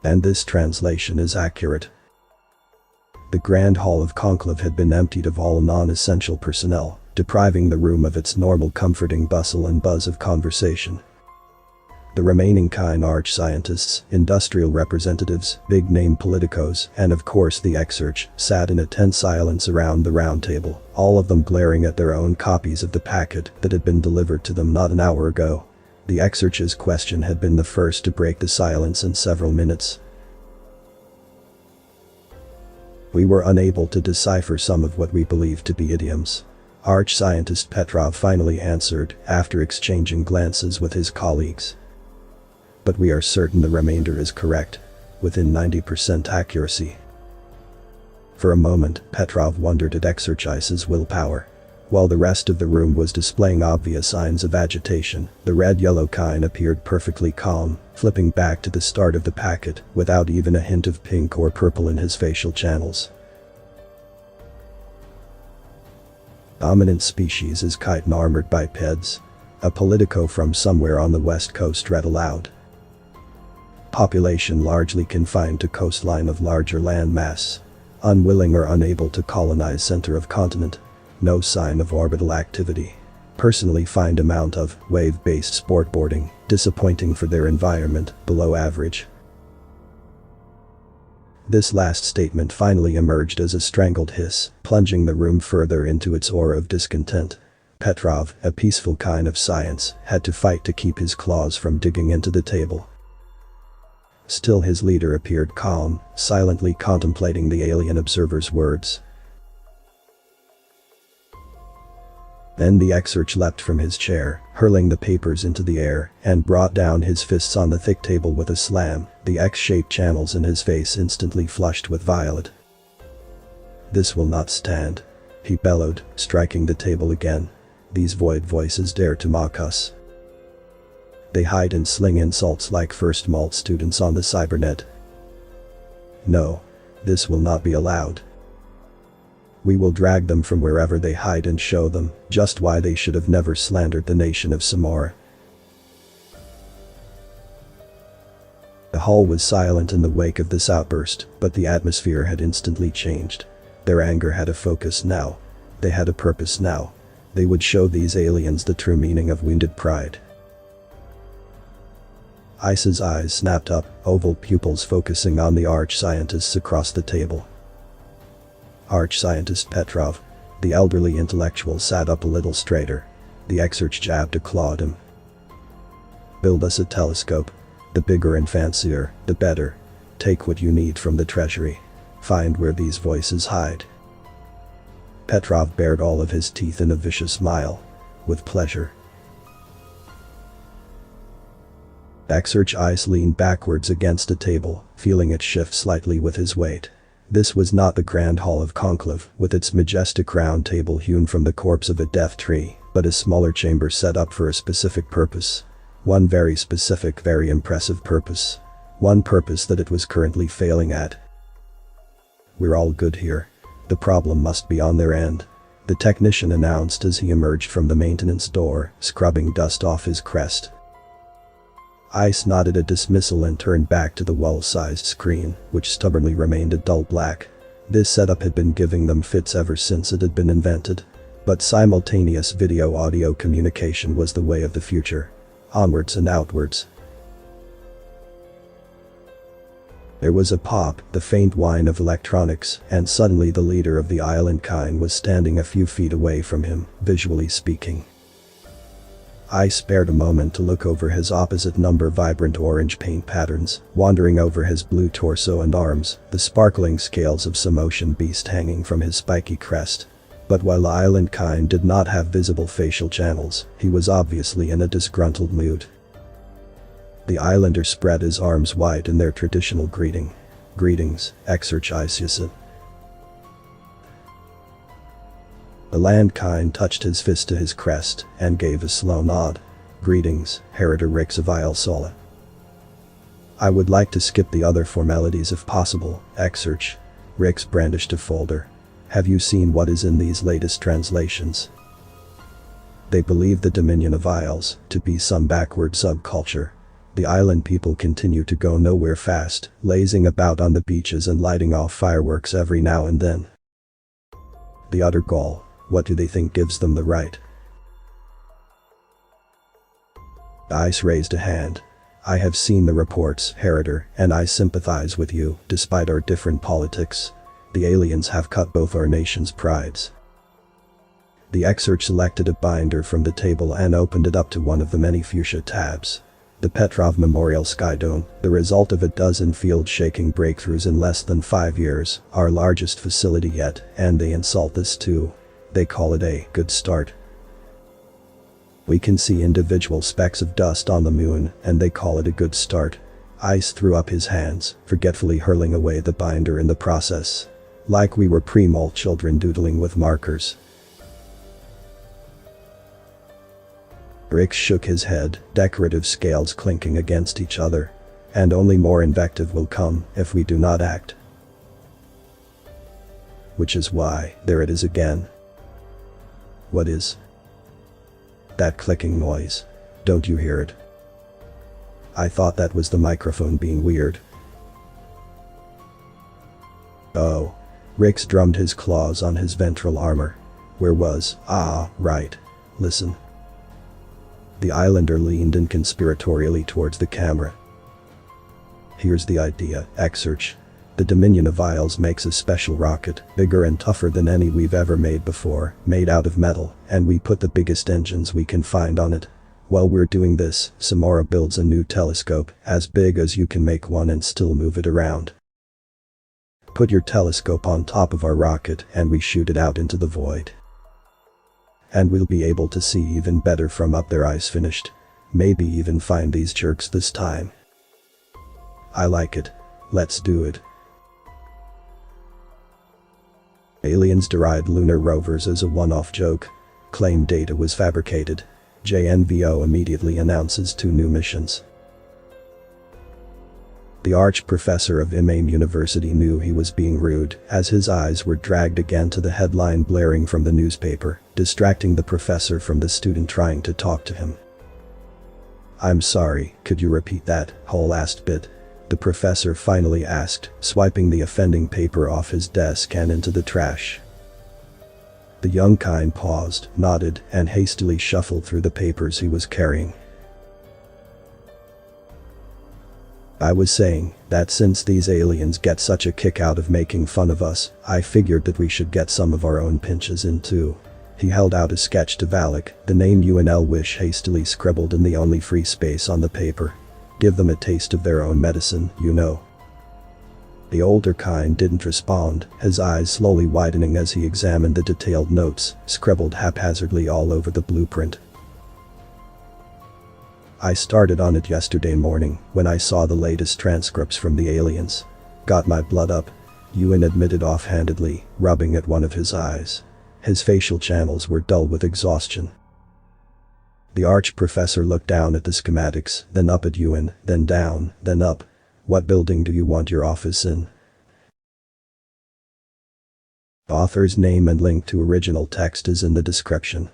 And this translation is accurate. The Grand Hall of Conclave had been emptied of all non-essential personnel, depriving the room of its normal comforting bustle and buzz of conversation. The remaining kind arch-scientists, industrial representatives, big-name politicos, and of course the exarch, sat in a tense silence around the round table, all of them glaring at their own copies of the packet that had been delivered to them not an hour ago. The exarch's question had been the first to break the silence in several minutes. We were unable to decipher some of what we believed to be idioms. Arch-scientist Petrov finally answered, after exchanging glances with his colleagues. But we are certain the remainder is correct, within 90% accuracy. For a moment, Petrov wondered at exercise's willpower. While the rest of the room was displaying obvious signs of agitation, the red-yellow kind appeared perfectly calm, flipping back to the start of the packet, without even a hint of pink or purple in his facial channels. Dominant species is chitin armored bipeds. A politico from somewhere on the west coast read aloud. Population largely confined to coastline of larger landmass. Unwilling or unable to colonize center of continent. No sign of orbital activity. Personally find amount of wave-based sportboarding disappointing for their environment, below average. This last statement finally emerged as a strangled hiss, plunging the room further into its aura of discontent. Petrov, a peaceful kind of science, had to fight to keep his claws from digging into the table. Still his leader appeared calm, silently contemplating the alien observer's words. Then the exarch leapt from his chair, hurling the papers into the air, and brought down his fists on the thick table with a slam, the X-shaped channels in his face instantly flushed with violet. "This will not stand," he bellowed, striking the table again. "These void voices dare to mock us. They hide and sling insults like first malt students on the cybernet. No. This will not be allowed. We will drag them from wherever they hide and show them just why they should have never slandered the nation of Samora." The hall was silent in the wake of this outburst, but the atmosphere had instantly changed. Their anger had a focus now. They had a purpose now. They would show these aliens the true meaning of wounded pride. Ice's eyes snapped up, oval pupils focusing on the arch-scientists across the table. Arch-scientist Petrov, the elderly intellectual, sat up a little straighter. The exarch jabbed a claw at him. "Build us a telescope. The bigger and fancier, the better. Take what you need from the treasury. Find where these voices hide." Petrov bared all of his teeth in a vicious smile. "With pleasure." Exarch Ice leaned backwards against a table, feeling it shift slightly with his weight. This was not the Grand Hall of Conclave, with its majestic round table hewn from the corpse of a death tree, but a smaller chamber set up for a specific purpose. One very specific, very impressive purpose. One purpose that it was currently failing at. "We're all good here. The problem must be on their end," the technician announced as he emerged from the maintenance door, scrubbing dust off his crest. Ice nodded a dismissal and turned back to the wall-sized screen, which stubbornly remained a dull black. This setup had been giving them fits ever since it had been invented. But simultaneous video-audio communication was the way of the future. Onwards and outwards. There was a pop, the faint whine of electronics, and suddenly the leader of the island kind was standing a few feet away from him, visually speaking. I spared a moment to look over his opposite number vibrant orange paint patterns, wandering over his blue torso and arms, the sparkling scales of some ocean beast hanging from his spiky crest. But while the island kind did not have visible facial channels, he was obviously in a disgruntled mood. The islander spread his arms wide in their traditional greeting. "Greetings, Exarch." The land kind touched his fist to his crest and gave a slow nod. "Greetings, Heriter Rix of Sola. I would like to skip the other formalities if possible, Exarch." Rix brandished a folder. "Have you seen what is in these latest translations? They believe the Dominion of Isles to be some backward subculture. The island people continue to go nowhere fast, lazing about on the beaches and lighting off fireworks every now and then. The utter gall. What do they think gives them the right? Ice raised a hand. I have seen the reports, Heritor, and I sympathize with you, despite our different politics. The aliens have cut both our nation's prides. The Exarch selected a binder from the table and opened it up to one of the many fuchsia tabs. The Petrov Memorial Skydome, the result of a dozen field-shaking breakthroughs in less than 5 years, our largest facility yet, and they insult this too. They call it a good start. We can see individual specks of dust on the moon, and they call it a good start. Ice threw up his hands, forgetfully hurling away the binder in the process. Like we were pre-mall children doodling with markers. Rick shook his head, decorative scales clinking against each other. And only more invective will come if we do not act. Which is why, there it is again. What is? That clicking noise. Don't you hear it? I thought that was the microphone being weird. Oh. Rix drummed his claws on his ventral armor. Where was? Ah, right. Listen. The islander leaned in conspiratorially towards the camera. Here's the idea, Exarch. The Dominion of Isles makes a special rocket, bigger and tougher than any we've ever made before, made out of metal, and we put the biggest engines we can find on it. While we're doing this, Samora builds a new telescope, as big as you can make one and still move it around. Put your telescope on top of our rocket and we shoot it out into the void. And we'll be able to see even better from up there. Ice finished. Maybe even find these jerks this time. I like it. Let's do it. Aliens derided lunar rovers as a one-off joke. Claimed data was fabricated. JNVO immediately announces 2 new missions. The arch-professor of Imame University knew he was being rude, as his eyes were dragged again to the headline blaring from the newspaper, distracting the professor from the student trying to talk to him. I'm sorry, could you repeat that whole last bit? The professor finally asked, swiping the offending paper off his desk and into the trash. The young kind paused, nodded, and hastily shuffled through the papers he was carrying. I was saying that since these aliens get such a kick out of making fun of us, I figured that we should get some of our own pinches in too. He held out a sketch to Valak, the name UNL Wish hastily scribbled in the only free space on the paper. Give them a taste of their own medicine, you know. The older kind didn't respond, his eyes slowly widening as he examined the detailed notes, scribbled haphazardly all over the blueprint. I started on it yesterday morning, when I saw the latest transcripts from the aliens. Got my blood up, Ewan admitted offhandedly, rubbing at one of his eyes. His facial channels were dull with exhaustion. The arch-professor looked down at the schematics, then up at Ewan, then down, then up. What building do you want your office in? Author's name and link to original text is in the description.